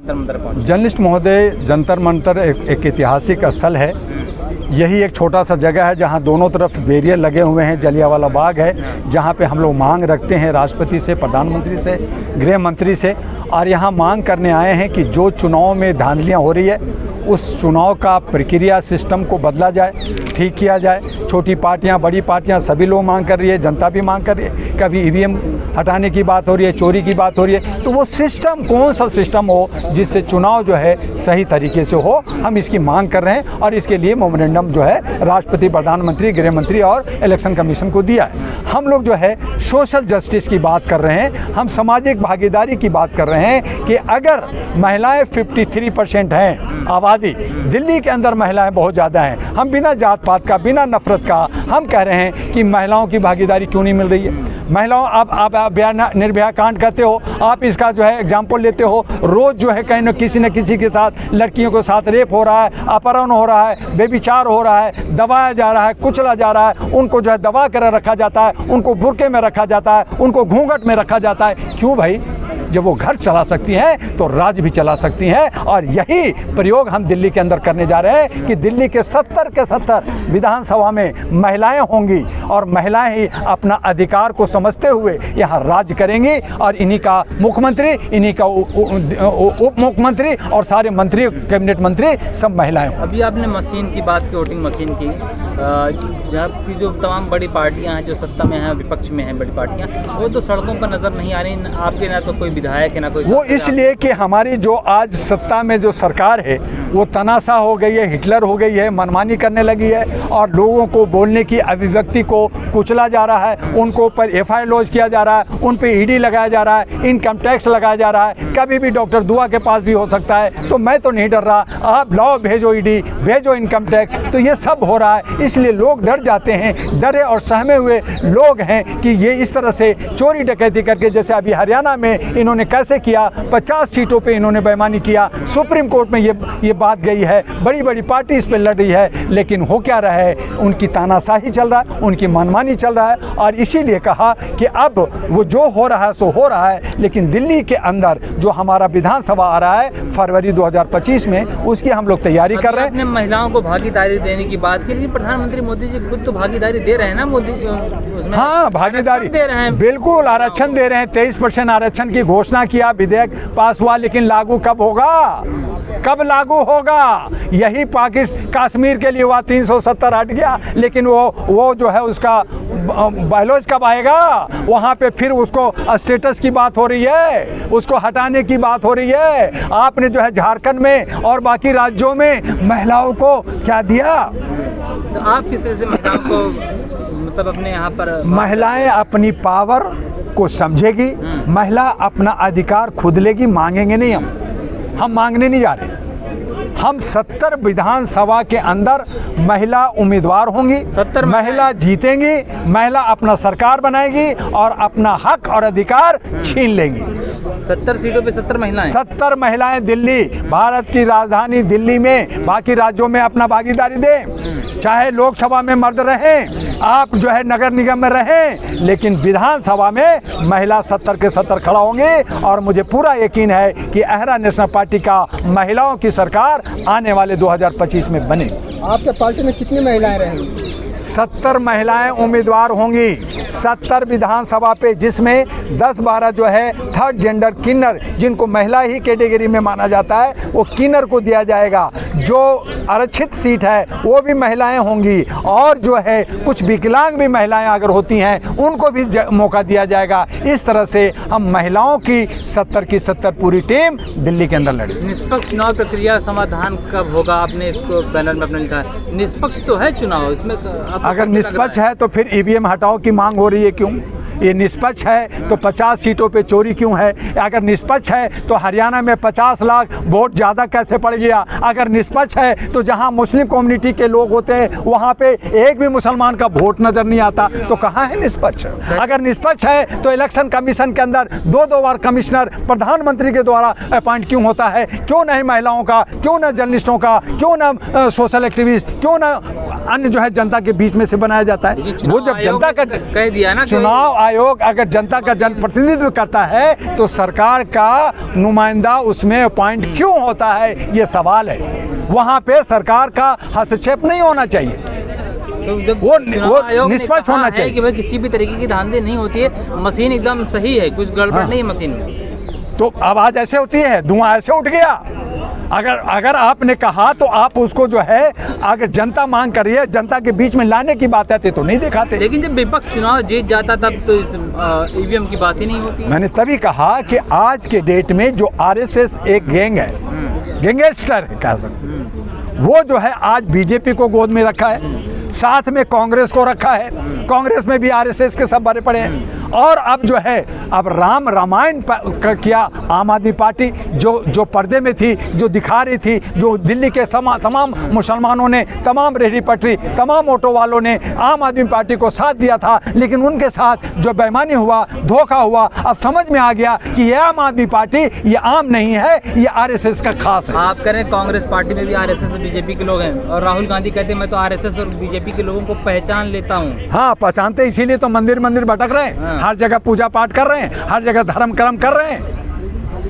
मंतर पहुंचे? जर्नलिस्ट महोदय, जंतर मंतर एक ऐतिहासिक स्थल है। यही एक छोटा सा जगह है जहां दोनों तरफ बैरियर लगे हुए हैं। जलियांवाला बाग है जहां पे हम लोग मांग रखते हैं राष्ट्रपति से, प्रधानमंत्री से, गृह मंत्री से, और यहां मांग करने आए हैं कि जो चुनाव में धांधलियां हो रही है उस चुनाव का प्रक्रिया सिस्टम को बदला जाए, ठीक किया जाए। छोटी पार्टियां, बड़ी पार्टियां, सभी लोग मांग कर रही है, जनता भी मांग कर रही है। कभी ईवीएम हटाने की बात हो रही है, चोरी की बात हो रही है, तो वो सिस्टम कौन सा सिस्टम हो जिससे चुनाव जो है सही तरीके से हो, हम इसकी मांग कर रहे हैं। और इसके लिए मेमोरेंडम जो है राष्ट्रपति, प्रधानमंत्री, गृह मंत्री और इलेक्शन कमीशन को दिया है। हम लोग जो है सोशल जस्टिस की बात कर रहे हैं, हम सामाजिक भागीदारी की बात कर रहे हैं कि अगर महिलाएं 53% हैं आबादी, दिल्ली के अंदर महिलाएं बहुत ज़्यादा हैं, हम बिना जात पात का, बिना नफरत का हम कह रहे हैं कि महिलाओं की भागीदारी क्यों नहीं मिल रही है। महिलाओं, आप निर्भया कांड कहते हो, आप इसका जो है एग्जाम्पल लेते हो। रोज़ जो है कहीं न किसी के साथ, लड़कियों के साथ रेप हो रहा है, अपहरण हो रहा है, बेविचार हो रहा है, दबाया जा रहा है, कुचला जा रहा है, उनको जो है दबा कर रखा जाता है, उनको बुर्के में रखा जाता है, उनको घूंघट में रखा जाता है। क्यों भाई? जब वो घर चला सकती हैं तो राज्य भी चला सकती हैं। और यही प्रयोग हम दिल्ली के अंदर करने जा रहे हैं कि दिल्ली के 70 के 70 विधानसभा में महिलाएं होंगी और महिलाएं ही अपना अधिकार को समझते हुए यहाँ राज्य करेंगी। और इन्हीं का मुख्यमंत्री, इन्हीं का उप मुख्यमंत्री और सारे मंत्री, कैबिनेट मंत्री सब महिलाएं हों। अभी आपने मशीन की बात की, वोटिंग मशीन की, जबकि जो तमाम बड़ी पार्टियां हैं जो सत्ता में हैं, विपक्ष में हैं बड़ी पार्टियां, वो तो सड़कों पर नज़र नहीं आ रही। आपके ना तो कोई विधायक है ना कोई, वो इसलिए कि हमारी जो आज सत्ता में जो सरकार है वो तनाशा हो गई है, हिटलर हो गई है, मनमानी करने लगी है और लोगों को बोलने की अभिव्यक्ति को कुचला जा रहा है। उनको ऊपर FIR लॉन्च किया जा रहा है, उन पे ED लगाया जा रहा है, इनकम टैक्स लगाया जा रहा है। कभी भी डॉक्टर दुआ के पास भी हो सकता है। तो मैं तो नहीं डर रहा, आप लाओ, भेजो ED, भेजो इनकम टैक्स। तो ये सब हो रहा है, इसलिए लोग डर जाते हैं। डरे और सहमे हुए लोग हैं कि ये इस तरह से चोरी डकैती करके, जैसे अभी हरियाणा में इन्होंने कैसे किया, 50 सीटों पे इन्होंने बेईमानी किया। सुप्रीम कोर्ट में ये बात गई है, बड़ी बड़ी पार्टी इस पे लड़ रही है, लेकिन हो क्या रहा है? उनकी तानाशाही चल रहा है, उनकी मनमानी चल रहा है। और इसीलिए कहा कि अब वो जो हो रहा है सो हो रहा है, लेकिन दिल्ली के अंदर जो हमारा विधानसभा आ रहा है फरवरी 2025 में, उसकी हम लोग तैयारी कर रहे हैं। अपने महिलाओं को भागीदारी देने की बात की, प्रधानमंत्री मोदी जी खुद तो भागीदारी दे रहे हैं ना, मोदी उसमें हाँ भागीदारी दे रहे हैं, बिल्कुल आरक्षण दे रहे हैं। 23% आरक्षण की घोषणा किया, विधेयक पास हुआ, लेकिन लागू कब होगा? कब लागू होगा? यही कश्मीर के लिए हुआ, 370 हट गया, लेकिन वो जो है उसका बायलॉज कब आएगा? वहाँ पे फिर उसको स्टेटस की बात हो रही है, उसको हटाने की बात हो रही है। आपने जो है झारखंड में और बाकी राज्यों में महिलाओं को क्या दिया? तो आप किस तरह से महिलाओं को मतलब अपने यहाँ पर? महिलाएं अपनी पावर को समझेगी, महिला अपना अधिकार खुद लेगी, मांगेंगे नहीं। हम मांगने नहीं जा रहे। हम 70 विधानसभा के अंदर महिला उम्मीदवार होंगी, 70 महिला जीतेंगी, महिला अपना सरकार बनाएगी और अपना हक और अधिकार छीन लेंगी। 70 सीटों पे 70 महिलाएं, 70 महिलाएं दिल्ली, भारत की राजधानी दिल्ली में, बाकी राज्यों में अपना भागीदारी दें। चाहे लोकसभा में मर्द रहें, आप जो है नगर निगम में रहें, लेकिन विधानसभा में महिला 70 के 70 खड़ा होंगे। और मुझे पूरा यकीन है कि अहरा नेशनल पार्टी का महिलाओं की सरकार आने वाले 2025 में बने। आपके पार्टी में कितनी महिलाएं रहेंगी? 70 महिलाएं उम्मीदवार होंगी 70 विधानसभा पे, जिसमें 10-12 जो है थर्ड जेंडर किन्नर, जिनको महिला ही कैटेगरी में माना जाता है, वो किन्नर को दिया जाएगा। जो आरक्षित सीट है वो भी महिलाएं होंगी, और जो है कुछ विकलांग भी महिलाएं अगर होती हैं उनको भी मौका दिया जाएगा। इस तरह से हम महिलाओं की 70 की 70 पूरी टीम दिल्ली के अंदर लड़ेगी। निष्पक्ष चुनाव प्रक्रिया समाधान कब होगा? आपने इसको बैनर में अपने लिखा है, निष्पक्ष तो है चुनाव, इसमें अगर निष्पक्ष है तो फिर EVM हटाओ की मांग हो रही है, क्यों? ये निष्पक्ष है तो 50 सीटों पे चोरी क्यों है? अगर निष्पक्ष है तो हरियाणा में 50 लाख वोट ज़्यादा कैसे पड़ गया? अगर निष्पक्ष है तो जहां मुस्लिम कम्युनिटी के लोग होते हैं वहां पे एक भी मुसलमान का वोट नज़र नहीं आता, तो कहाँ है निष्पक्ष? अगर निष्पक्ष है तो इलेक्शन कमीशन के अंदर 2-2 बार कमिश्नर प्रधानमंत्री के द्वारा अपॉइंट क्यों होता है? क्यों नहीं महिलाओं का, क्यों न जर्नलिस्टों का, क्यों न सोशल एक्टिविस्ट, क्यों न अन्य जो है जनता के बीच में से बनाया जाता है। वो जब जनता का कह दिया ना, चुनाव आयोग अगर जनता का जनप्रतिनिधित्व करता है तो सरकार का नुमाइंदा उसमें अपॉइंट क्यों होता है, ये सवाल है। वहाँ पे सरकार का हस्तक्षेप नहीं होना चाहिए, तो जब वो आयोग ने निष्पक्ष कहा होना है चाहिए कि भाई किसी भी तरीके की धांधली नहीं होती है, मशीन एकदम सही है, कुछ गड़बड़ नहीं है मशीन में। तो आवाज ऐसे होती है, धुआं ऐसे उठ गया। अगर आपने कहा तो आप उसको जो है अगर जनता मांग कर रही है, जनता के बीच में लाने की बात है तो नहीं दिखाते। लेकिन जब विपक्ष चुनाव जीत जाता तब तो इस ईवीएम की बात ही नहीं होती। मैंने तभी कहा कि आज के डेट में जो आरएसएस एक गैंग है, गैंगस्टर है कह सकते, वो जो है आज बीजेपी को गोद में रखा है, साथ में कांग्रेस को रखा है, कांग्रेस में भी आरएसएस के सब भरे पड़े हैं। और अब जो है अब रामायण किया आम आदमी पार्टी, जो पर्दे में थी, जो दिखा रही थी, जो दिल्ली के तमाम मुसलमानों ने, तमाम रेहड़ी पटरी, तमाम ऑटो वालों ने आम आदमी पार्टी को साथ दिया था, लेकिन उनके साथ जो बेईमानी हुआ, धोखा हुआ, अब समझ में आ गया कि ये आम आदमी पार्टी ये आम नहीं है, ये आरएसएस का खास है। आप कह रहे हैं कांग्रेस पार्टी में भी आरएसएस और बीजेपी के लोग हैं, और राहुल गांधी कहते हैं मैं तो आरएसएस और बीजेपी के लोगों को पहचान लेता हूँ। हाँ, पहचानते इसीलिए तो मंदिर भटक रहे हैं, हर जगह पूजा पाठ कर रहे हैं, हर जगह धर्म कर्म कर रहे हैं।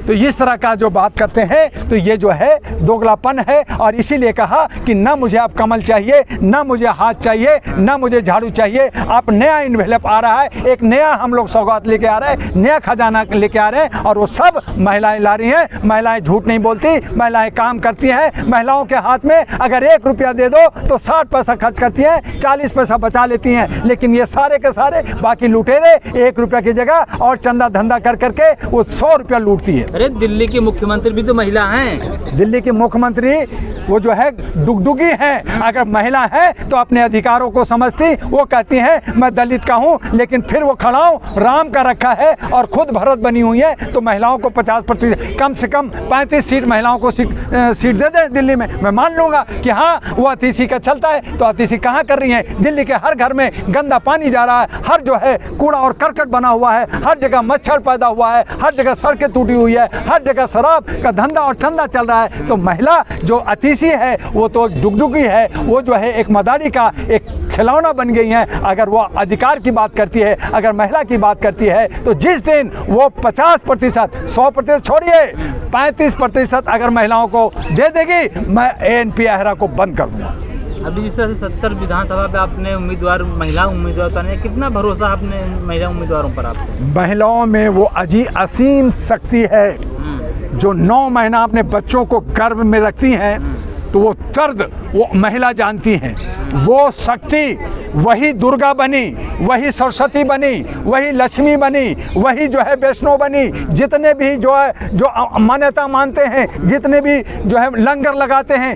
तो इस तरह का जो बात करते हैं तो ये जो है दोगलापन है। और इसीलिए कहा कि ना मुझे अब कमल चाहिए, ना मुझे हाथ चाहिए, ना मुझे झाड़ू चाहिए। अब नया इन्वेलप आ रहा है, एक नया हम लोग सौगात लेके आ रहे हैं, नया खजाना लेके आ रहे हैं, और वो सब महिलाएं ला रही हैं। महिलाएं झूठ नहीं बोलती, महिलाएं काम करती हैं। महिलाओं के हाथ में अगर 1 रुपया दे दो तो 60 पैसा खर्च करती हैं, 40 पैसा बचा लेती हैं। लेकिन ये सारे के सारे बाकी लुटेरे 1 रुपया की जगह और चंदा धंधा कर करके वो 100 रुपया लूटती है। अरे दिल्ली की मुख्यमंत्री भी तो महिला हैं। दिल्ली की मुख्यमंत्री वो जो है डुगडुगी हैं। अगर महिला है तो अपने अधिकारों को समझती, वो कहती हैं मैं दलित का हूँ, लेकिन फिर वो खड़ाऊ राम का रखा है और खुद भरत बनी हुई है। तो महिलाओं को 50% कम से कम 35 सीट महिलाओं को सीट दे दें दिल्ली में, मैं मान लूँगा कि हाँ वो अतिशी का चलता है। तो अतिशी कहाँ कर रही हैं? दिल्ली के हर घर में गंदा पानी जा रहा है, हर जो है कूड़ा और करकट बना हुआ है, हर जगह मच्छर पैदा हुआ है, हर जगह सड़कें टूटी हुई है, हर जगह शराब का धंधा और चंदा चल रहा है। तो महिला जो अतिशी है वो तो डुगडुगी है, वो जो है एक मदारी का एक खिलौना बन गई है। अगर वो अधिकार की बात करती है, अगर महिला की बात करती है, तो जिस दिन वो 50%, 100% छोड़िए 35% अगर महिलाओं को दे देगी, मैं ANP आहरा को बंद कर दूंगा। अभी जिस तरह से 70 विधानसभा पे आपने उम्मीदवार महिला उम्मीदवार उतारे, कितना भरोसा आपने महिला उम्मीदवारों पर? आपको महिलाओं में वो असीम शक्ति है जो 9 महीना अपने बच्चों को गर्भ में रखती हैं, तो वो दर्द वो महिला जानती हैं। वो शक्ति वही दुर्गा बनी, वही सरस्वती बनी, वही लक्ष्मी बनी, वही जो है वैष्णो बनी। जितने भी जो है जो मान्यता मानते हैं, जितने भी जो है लंगर लगाते हैं,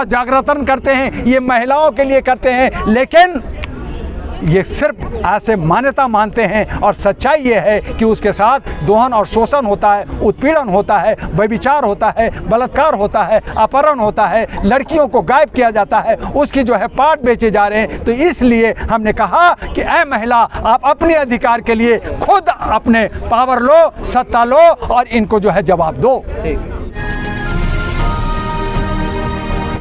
जागरण करते हैं, ये महिलाओं के लिए करते हैं। लेकिन ये सिर्फ ऐसे मान्यता मानते हैं, और सच्चाई ये है कि उसके साथ दोहन और शोषण होता है, उत्पीड़न होता है, व्यभिचार होता है, बलात्कार होता है, अपहरण होता है, लड़कियों को गायब किया जाता है, उसकी जो है पार्ट बेचे जा रहे हैं। तो इसलिए हमने कहा कि ऐ महिला, आप अपने अधिकार के लिए खुद अपने पावर लो, सत्ता लो और इनको जो है जवाब दो।